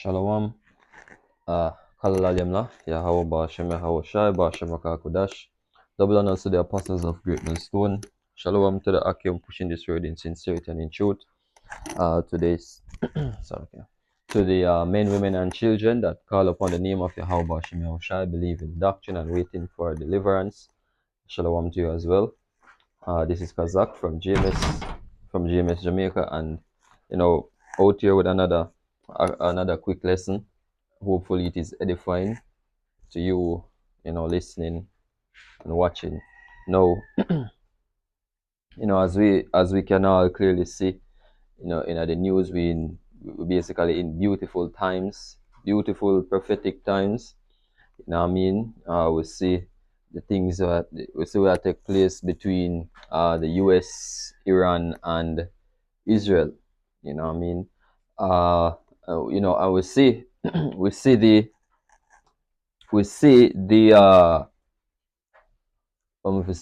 Shalom. Kalala Yemla, Yahweh Bashem, Yahweh Shai, Bashem Akakudash. Double honors to the apostles of Great Millstone. Shalom to the Akim pushing this word in sincerity and in truth. Today's sorry, okay. To the men, women, and children that call upon the name of Yahweh Bashem, Yahweh Shai, believe in doctrine and waiting for deliverance. Shalom to you as well. This is Kazak from GMS Jamaica, and out here with another quick lesson. Hopefully it is edifying to you, listening and watching. Now, as we can all clearly see, in the news, we basically in beautiful times, beautiful prophetic times. We see the things that take place between the U.S., Iran, and Israel. And we see we see the we see the we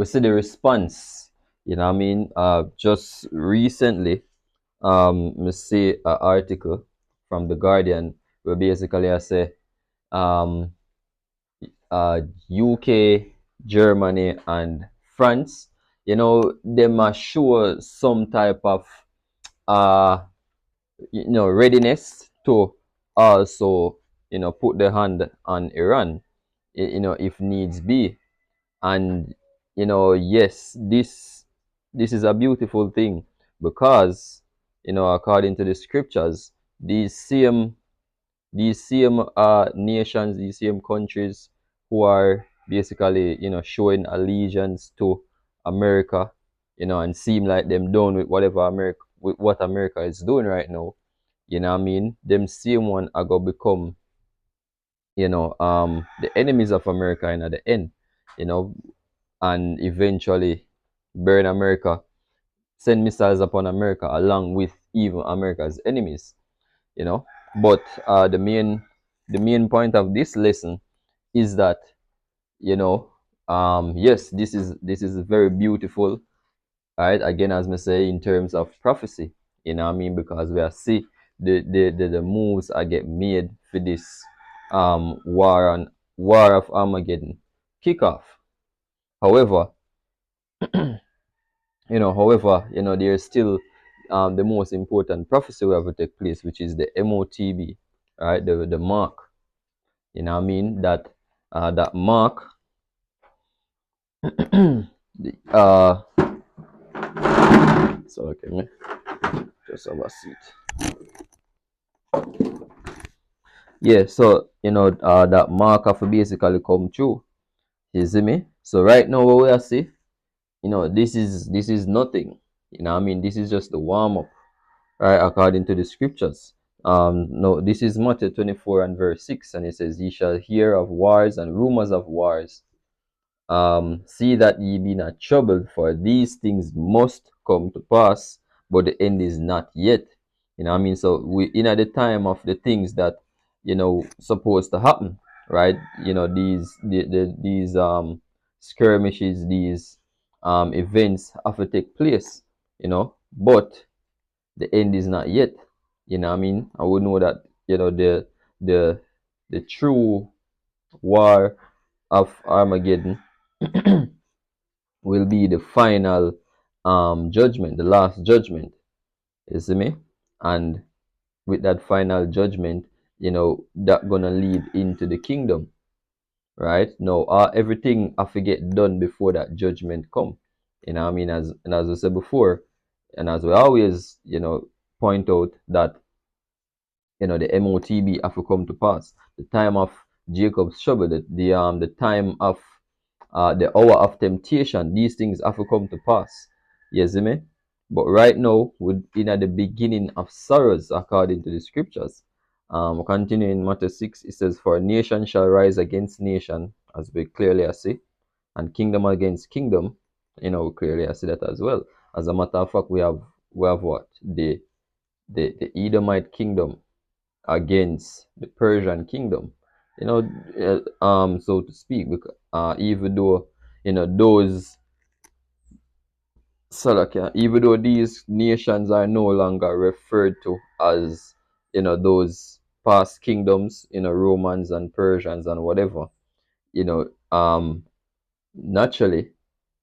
see the response. Just recently, we see an article from the Guardian where basically I say UK, Germany, and France, they must show some type of readiness to also put their hand on Iran, if needs be. And yes, this is a beautiful thing, because according to the scriptures, these same nations, these same countries who are basically showing allegiance to America, and seem like them done with what America is doing right now. Them same one are gonna become the enemies of America at the end, and eventually burn America, send missiles upon America along with even America's enemies. But the main point of this lesson is that yes, this is very beautiful, right? Again, as I say, in terms of prophecy, because we are see the moves are get made for this war of Armageddon kickoff. However, there's still the most important prophecy will ever take place, which is the MOTB, right? The mark. That mark. So okay, me just have a seat. Yeah, so that mark have to basically come true. You see me? So right now what we are see, this is nothing. This is just the warm up, right? According to the scriptures. No, this is Matthew 24 and verse 6, and it says, "Ye shall hear of wars and rumors of wars. See that ye be not troubled, for these things must come to pass, but the end is not yet." So we in at the time of the things that supposed to happen, right? These skirmishes, these events have to take place, but the end is not yet. I would know that the true war of Armageddon will be the final judgment, the last judgment. You see me? And with that final judgment, that gonna lead into the kingdom, right? Now, everything I forget done before that judgment come. As I said before, and as we always point out that the MOTB have to come to pass. The time of Jacob's trouble, the time of the hour of temptation, these things have to come to pass. You see me? But right now, we're in at the beginning of sorrows, according to the scriptures. Continuing in Matthew 6, it says, "For nation shall rise against nation," as we clearly see, "and kingdom against kingdom." We clearly see that as well. As a matter of fact, we have what? The Edomite kingdom against the Persian kingdom, so to speak. Even though those Salakia, even though these nations are no longer referred to as, those past kingdoms, Romans and Persians and whatever, you know, naturally,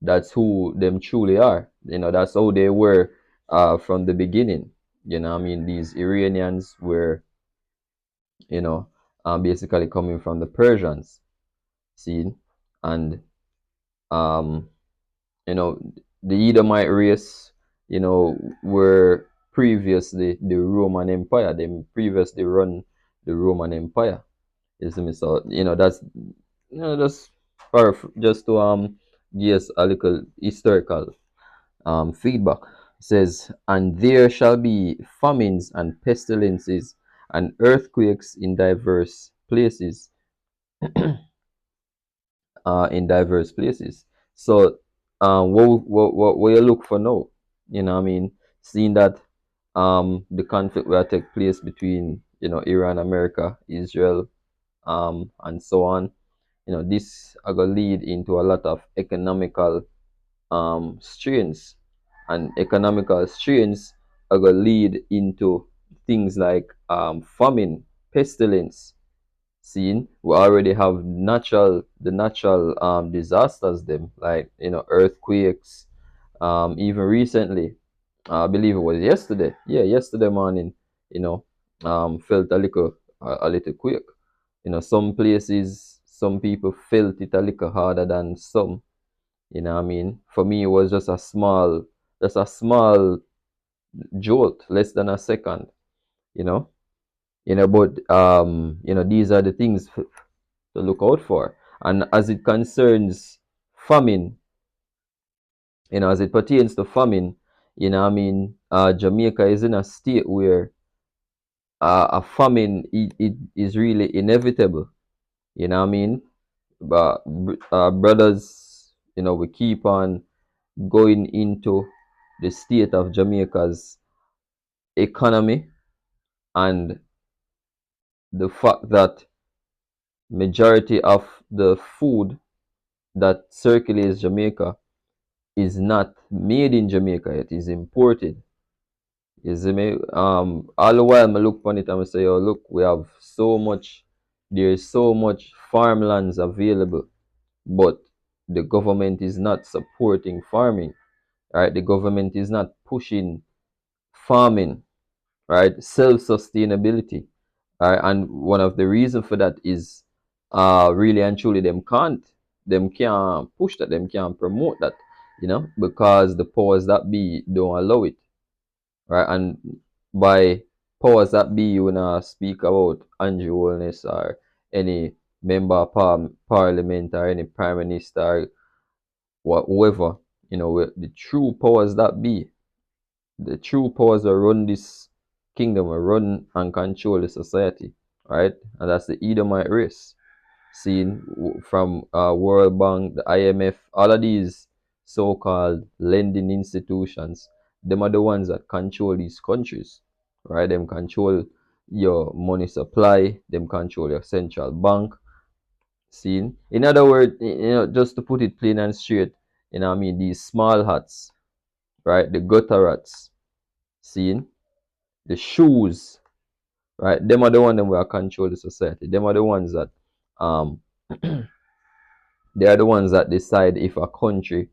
that's who them truly are. That's how they were from the beginning. I mean, these Iranians were, you know, basically coming from the Persians, see, and um, you know, the Edomite race, were previously the Roman Empire. They previously run the Roman Empire. You see me? So, that's just to give us a little historical feedback. It says, and there shall be famines and pestilences and earthquakes in diverse places. So, what you look for now? I mean, seeing that the conflict will take place between Iran, America, Israel, and so on. This are gonna lead into a lot of economical strains, and economical strains are gonna lead into things like famine, pestilence. Seeing we already have natural disasters, them like earthquakes. Even recently, I believe it was yesterday. Yeah, yesterday morning. You know, felt a little quake. Some places, some people felt it a little harder than some. What I mean, for me, it was just a small jolt, less than a second. You know, but these are the things to look out for. And as it concerns famine, as it pertains to famine, Jamaica is in a state where a famine, it is really inevitable. What I mean? But brothers, we keep on going into the state of Jamaica's economy, and the fact that majority of the food that circulates Jamaica is not made in Jamaica, it is imported. You see me? All the while I look upon it and I say, oh look, there's so much farmlands available, but the government is not supporting farming, right? The government is not pushing farming, right? Self-sustainability, right? And one of the reasons for that is really and truly them can't push that, them can't promote that, because the powers that be don't allow it, right? And by powers that be, you wanna speak about Andrew Holness or any member of parliament or any prime minister or whoever, the true powers that be, the true powers that run this kingdom, will run and control the society, right? And that's the Edomite race. Seen from World Bank, the IMF, all of these so-called lending institutions, them are the ones that control these countries, right? Them control your money supply, them control your central bank. Seen, in other words, just to put it plain and straight, what I mean, these small hats, right? The gutter rats, seen, the shoes, right? Them are the ones that will control the society. Them are the ones that um they are the ones that decide if a country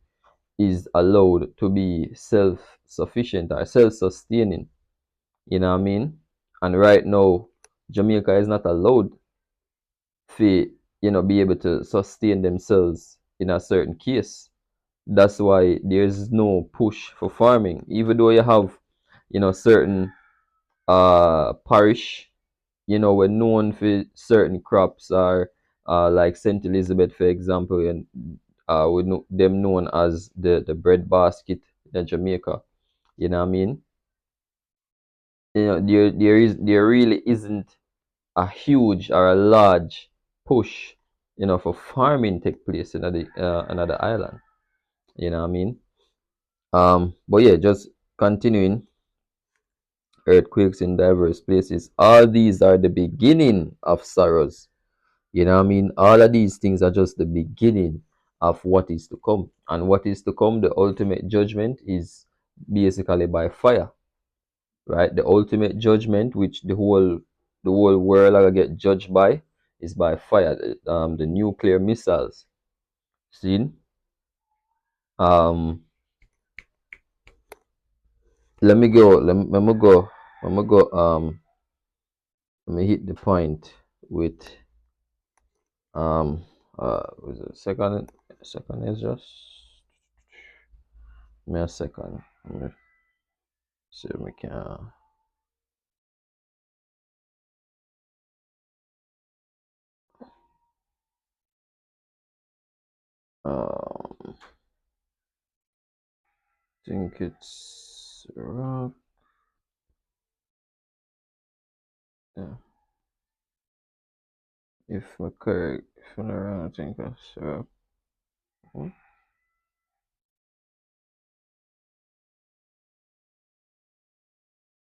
is allowed to be self-sufficient or self-sustaining. You know what I mean? And right now, Jamaica is not allowed to, be able to sustain themselves in a certain case. That's why there's no push for farming, even though you have, certain parish, we're known for certain crops, or like St. Elizabeth, for example, and we know them known as the bread basket in Jamaica. You know what I mean? There really isn't a huge or a large push, for farming take place in another island. You know what I mean? But yeah, just continuing, earthquakes in diverse places. All these are the beginning of sorrows. You know what I mean? All of these things are just the beginning of what is to come. And what is to come, the ultimate judgment, is basically by fire, right? The ultimate judgment, which the whole world are get judged by, is by fire. The nuclear missiles. See? Um, let me go. Let me go. Let me go. Let me hit the point with was it second is just me a second. Let me see if we can. Um, think it's rock. Yeah. If my correct, if I'm not wrong, I think that's rock. Hmm?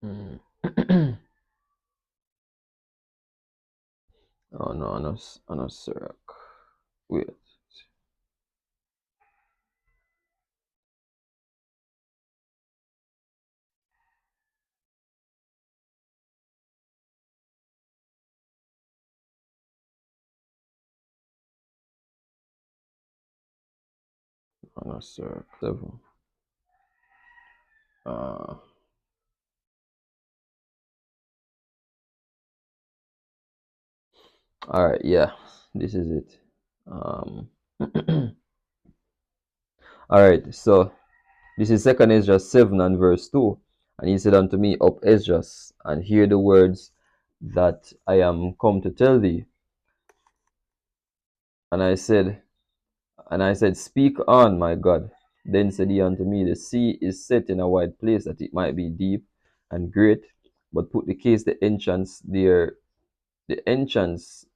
Mm. Oh no, I know Sirach. Wait, I know Sirach 7. Uh, all right, yeah, this is it. All right, so this is Second Ezra 7 and verse 2. And he said unto me, Up, Esdras, and hear the words that I am come to tell thee. And I said, Speak on, my God. Then said he unto me, The sea is set in a wide place, that it might be deep and great, but put the case the entrance there. The entrance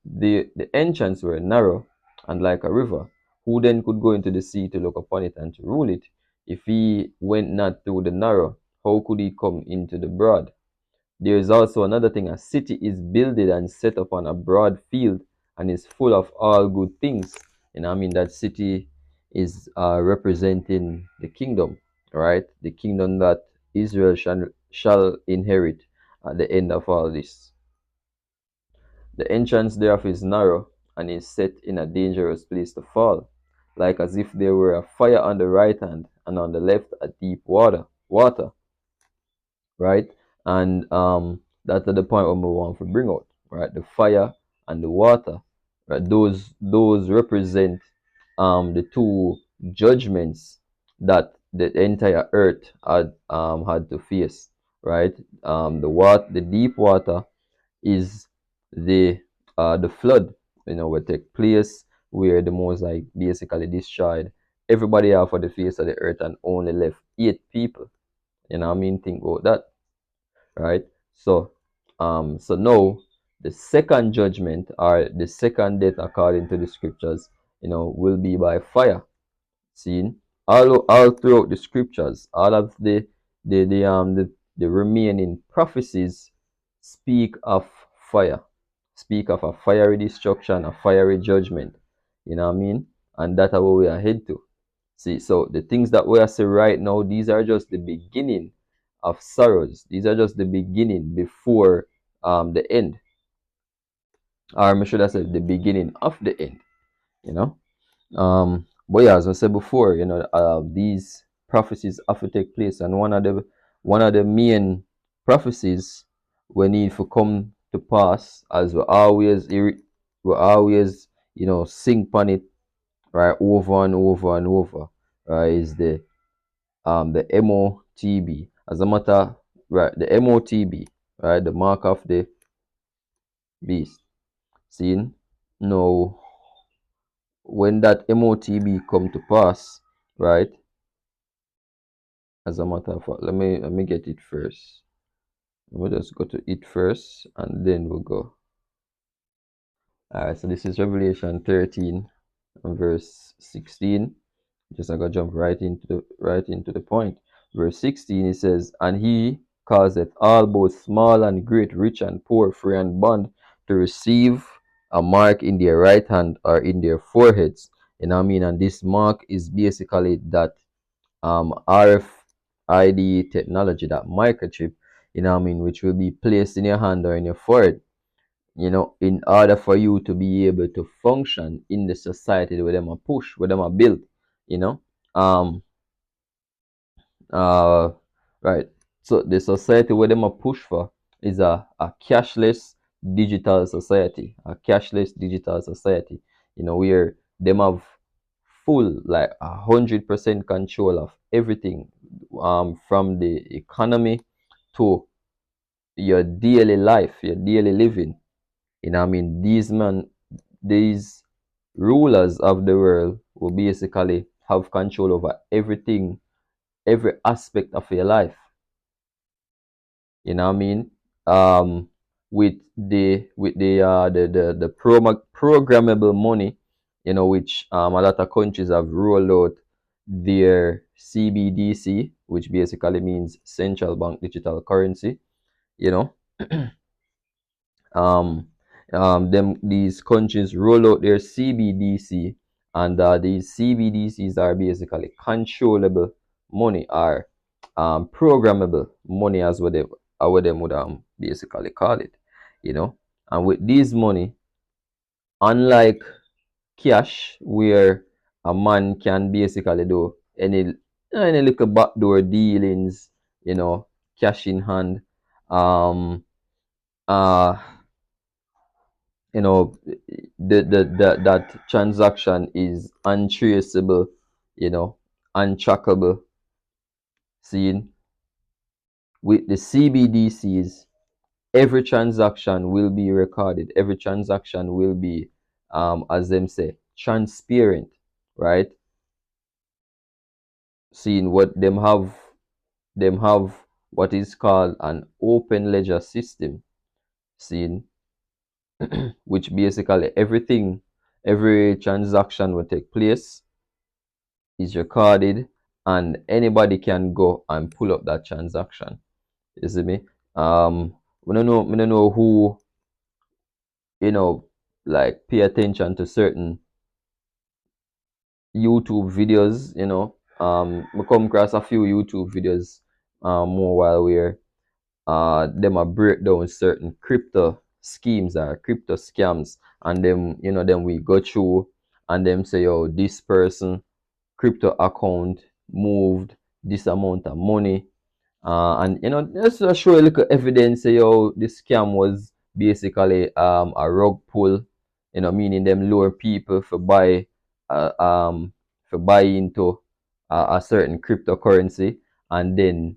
were narrow and like a river. Who then could go into the sea to look upon it and to rule it? If he went not through the narrow, how could he come into the broad? There is also another thing: a city is builded and set upon a broad field and is full of all good things. And I mean, that city is representing the kingdom, right? The kingdom that Israel shall inherit at the end of all this. The entrance thereof is narrow, and is set in a dangerous place to fall, like as if there were a fire on the right hand, and on the left a deep water, right? And that's the point where we want to bring out, right? The fire and the water, right? Those represent the two judgments that the entire earth had to face, right? The deep water is the flood, will take place, where the Mosaic basically destroyed everybody off of the face of the earth and only left 8 people. I mean, think about that, right? So now the second judgment, or the second death according to the scriptures, will be by fire. Seen all throughout the scriptures, all of the remaining prophecies speak of fire, speak of a fiery destruction, a fiery judgment. You know what I mean? And that's what we are head to. See, so the things that we are seeing right now, these are just the beginning of sorrows. These are just the beginning before the end. Or I should have said the beginning of the end, you know. But yeah, as I said before, these prophecies have to take place, and one of the main prophecies we need to come to pass, as we always sing upon it, right, over and over and over, right, is the MOTB. As a matter, right, the MOTB, right, the mark of the beast. Seen? Now, when that MOTB come to pass, right? As a matter of fact, let me get it first. Let me just go to it first, and then we'll go. Alright, so this is Revelation 13 and verse 16. Just I gotta jump right into the point. Verse 16, it says, And he causeth all, both small and great, rich and poor, free and bond, to receive a mark in their right hand or in their foreheads, You know what I mean? And this mark is basically that RFID technology, that microchip, you know what I mean, which will be placed in your hand or in your forehead, you know, in order for you to be able to function in the society where them are push, where them are built, you know. Um uh right. So the society where them are push for is a cashless digital society, a cashless digital society, you know, where them have full, like 100% control of everything, from the economy to your daily life, your daily living. You know what I mean? These rulers of the world will basically have control over everything, every aspect of your life. You know what I mean? Um, with the programmable money, you know, which a lot of countries have rolled out their CBDC, which basically means central bank digital currency. You know, um, these countries roll out their CBDC, and these CBDCs are basically controllable money, or programmable money, as what they how them would basically call it, you know. And with this money, unlike cash, where a man can basically do any little backdoor dealings, you know, cash in hand, um, uh, you know, that transaction is untraceable, you know, untrackable. Seeing with the CBDCs, every transaction will be recorded. Every transaction will be, as them say, transparent, right? Seeing what them have what is called an open ledger system. Seeing which basically everything, every transaction will take place, is recorded, and anybody can go and pull up that transaction. You see me? We don't know who, you know, like pay attention to certain YouTube videos, you know. We come across a few YouTube videos more while we're them a break down certain crypto schemes or crypto scams, and them, you know, then we go through and them say, yo, this person crypto account moved this amount of money, and you know, just to show a little evidence, say, yo, this scam was basically a rug pull, you know, meaning them lure people uh, um for buy into a certain cryptocurrency, and then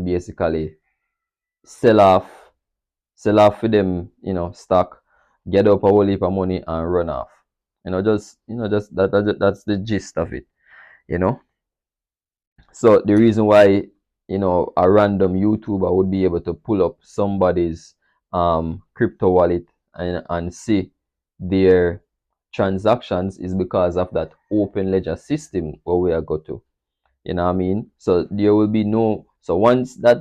basically sell off for them, you know, stock, get up a whole heap of money and run off. Just that's the gist of it, you know. So the reason why, you know, a random YouTuber would be able to pull up somebody's crypto wallet and see their transactions is because of that open ledger system where we are go to. You know what I mean? So there will be no, so once that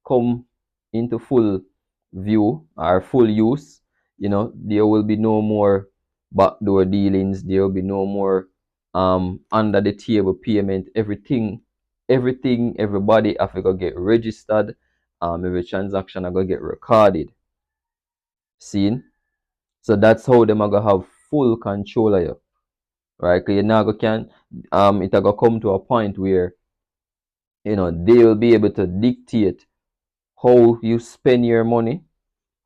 come into full view or full use, you know, there will be no more backdoor dealings. There will be no more under the table payment. Everybody have to go get registered. Every transaction are gonna get recorded. Seen? So that's how them are gonna have full control of you. Right? Cause you now go can it are gonna come to a point where, you know, they will be able to dictate how you spend your money,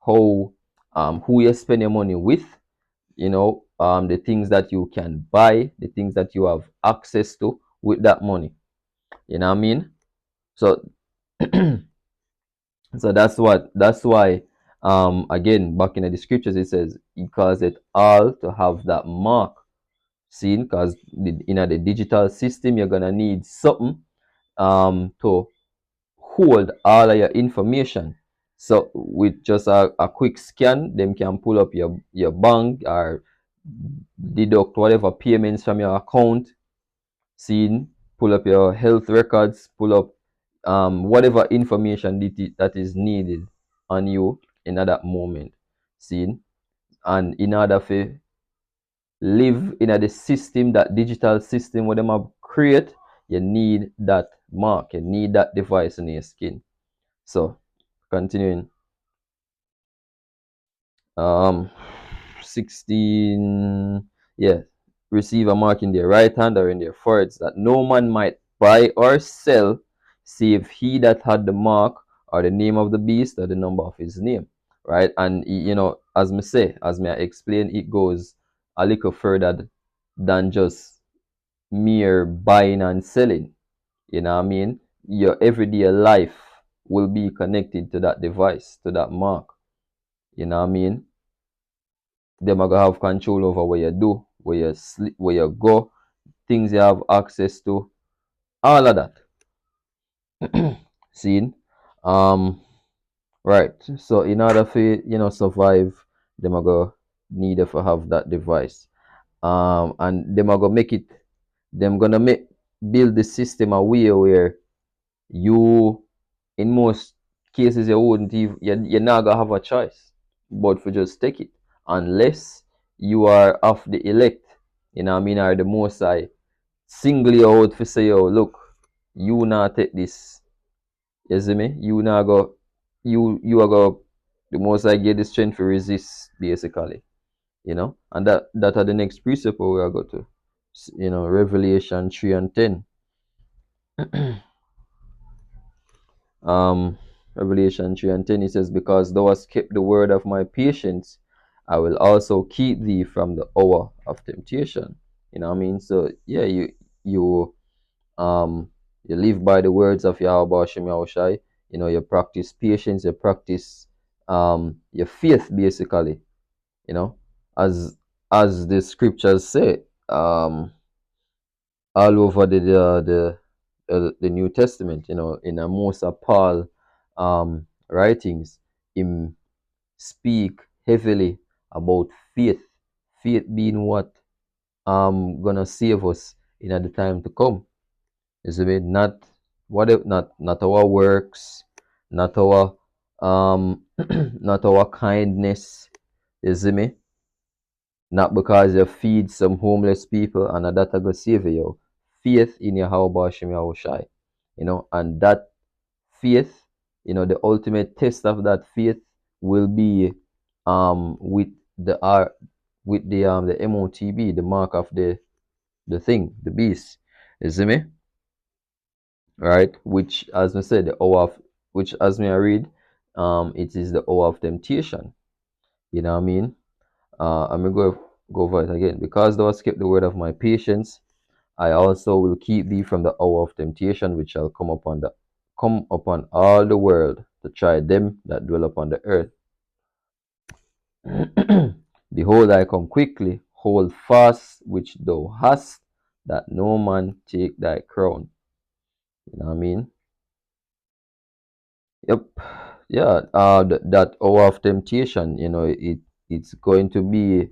how who you spend your money with, you know, the things that you can buy, the things that you have access to with that money. You know what I mean? So so that's why, again, back in the scriptures it says he calls it all to have that mark seen, because in the digital system you're gonna need something to hold all of your information. So with just a quick scan, them can pull up your bank or deduct whatever payments from your account, seen, pull up your health records, pull up whatever information that is needed on you in that moment, seen. And in order for live in a the system, that digital system where them have create, you need that mark, you need that device in your skin. So continuing, um 16, yeah, receive a mark in their right hand or in their foreheads, that no man might buy or sell save he that had the mark or the name of the beast or the number of his name, right? And you know, as me say, as me I explain, it goes a little further than just mere buying and selling. You know what I mean? Your everyday life will be connected to that device, to that mark. You know what I mean? Them are gonna have control over what you do, where you sleep, where you go, things you have access to, all of that. Seen? Um, right. So in order for survive, them are gonna need to have that device. And them are gonna make it. Them gonna make build the system a way where you, in most cases, you wouldn't even, you're not gonna have a choice but for just take it, unless you are of the elect, you know what I mean, or the most high single you out for say, yo, look, you not take this, you see me, you not go, you are go, the most high get the strength to resist, basically, and that are the next precept we are go to, Revelation 3 and 10. Um, Revelation 3 and 10, it says, because thou hast kept the word of my patience, I will also keep thee from the hour of temptation. You know what I mean? So yeah, you um you live by the words of Yahweh Shem Yahushai. You practice patience, you practice your faith, basically, you know, as the scriptures say. All over the New Testament, in most of Paul writings, him speak heavily about faith, faith being what gonna save us in the time to come. You see me? Not whatever, not our works, not our not our kindness. You see me? Not because you feed some homeless people and that go save you. Faith in Yahweh Shem Yahushai. And that faith, the ultimate test of that faith will be with the the MOTB, the mark of the thing, the beast. You see me? Right? Which, as I said, the hour of, which, as me I read, it is the hour of temptation. You know what I mean? I'm gonna go over it again. Because thou hast kept the word of my patience, I also will keep thee from the hour of temptation, which shall come upon all the world to try them that dwell upon the earth. Behold, I come quickly. Hold fast which thou hast, that no man take thy crown. You know what I mean? Yep. Yeah. That hour of temptation, it's going to be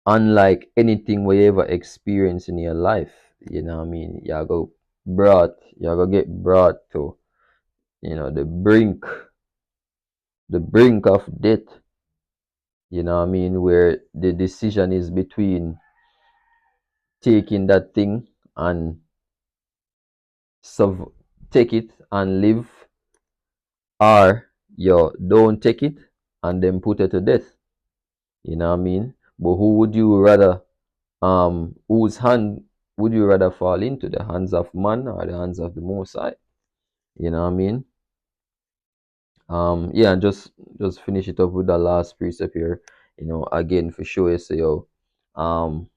unlike anything we ever experience in your life. You know what I mean? You're gonna get brought to, the brink of death. You know what I mean? Where the decision is between taking that thing and sub take it and live, or you don't take it and then put it to death. You know what I mean? But who would you rather, whose hand would you rather fall into, the hands of man or the hands of the Most High? You know what I mean? Yeah, and just finish it up with the last precept here. Again, for sure, you say, yo, um,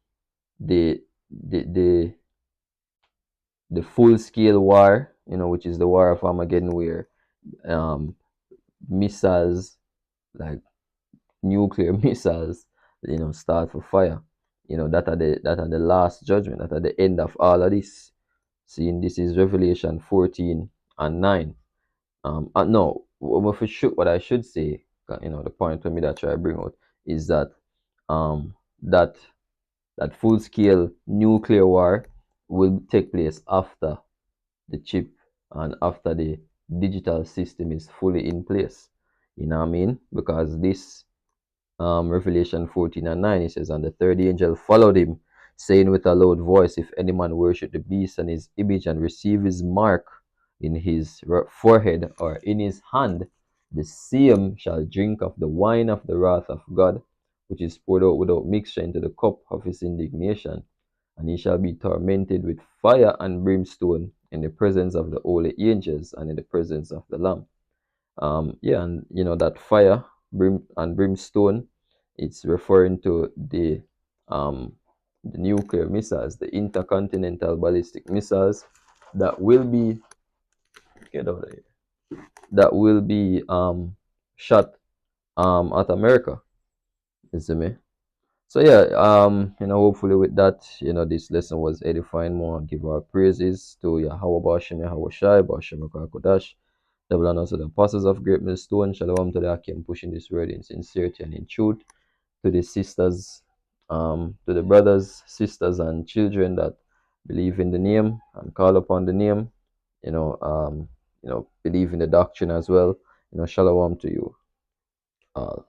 the the the the full scale war, which is the war of Armageddon, where um missiles, like nuclear missiles, start for fire. That are the last judgment, that are the end of all of this. Seeing this is Revelation 14 and 9. No, for sure, what I should say, the point for me that I try to bring out is that um that that full scale nuclear war will take place after the chip and after the digital system is fully in place. You know what I mean? Because this Revelation 14:9, it says, and the third angel followed him, saying with a loud voice, if any man worship the beast and his image and receive his mark in his forehead or in his hand, the same shall drink of the wine of the wrath of God, which is poured out without mixture into the cup of his indignation. And he shall be tormented with fire and brimstone in the presence of the holy angels and in the presence of the Lamb. Yeah, and that fire, brimstone, it's referring to um, the nuclear missiles, the intercontinental ballistic missiles that will be get out of here, that will be shot at America. You see me? So yeah, hopefully with that, this lesson was edifying more. Give our praises to Yahweh Bashem, Yahweh Shai, Bashem Kodash, double honors to the apostles of Great Millstone. Shalom to the Akim pushing this word in sincerity and in truth. To the sisters, to the brothers, sisters, and children that believe in the name and call upon the name, believe in the doctrine as well. Shalom to you all.